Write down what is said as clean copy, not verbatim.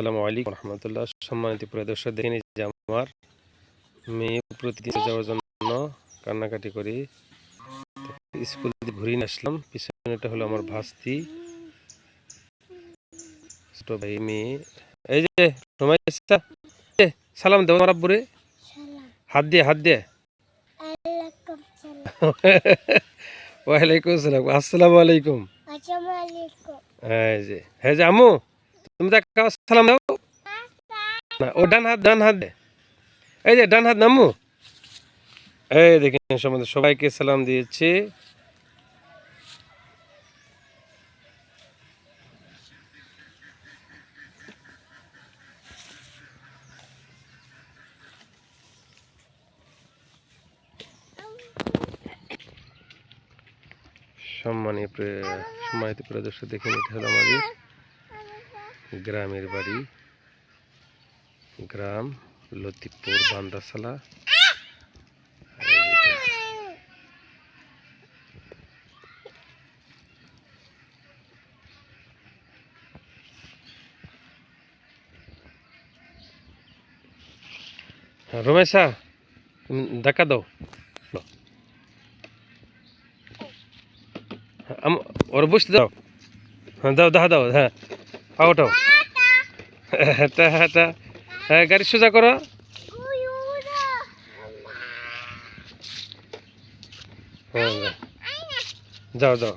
আসসালামু আলাইকুম রহমতুল্লাহ। সম্মানিত প্রিয় দর্শক, দেখেন যে আমার মেয়ে প্রতিদিন যাওয়ার জন্য কান্নাকাটি করি। স্কুল ঘুরিয়ে আসলাম। পিছনেটা হলো আমার ভাস্তি, ছোট ভাই মেয়ে। এই যে রুমাইসা, সালাম দেবো আমার আব্বুরে, হাত দিয়ে হাত দিয়ে। ওয়ালাইকুম আসসালাম। আসসালামু আলাইকুম। এই যে হ্যাঁ যে আম্মু, তুমি তাকে সালাম দাও না। ও ডান হাত দে। এই যে ডান হাত নাম্মু। এই দেখেন সবাইকে সালাম দিয়েছে। সম্মানিত প্রিয় দর্শক, দেখেন এটা হলো আমাদের গ্রামের বাড়ি, গ্রাম লতিফপুর বান্দাসালা। রমেশা, ধাক্কা দাও। ওর বসতে দাও। হ্যাঁ দাও, দাও হ্যাঁ, ওঠাও। হ্যাঁ, গাড়ি সোজা করো। হ্যাঁ যাও যাও।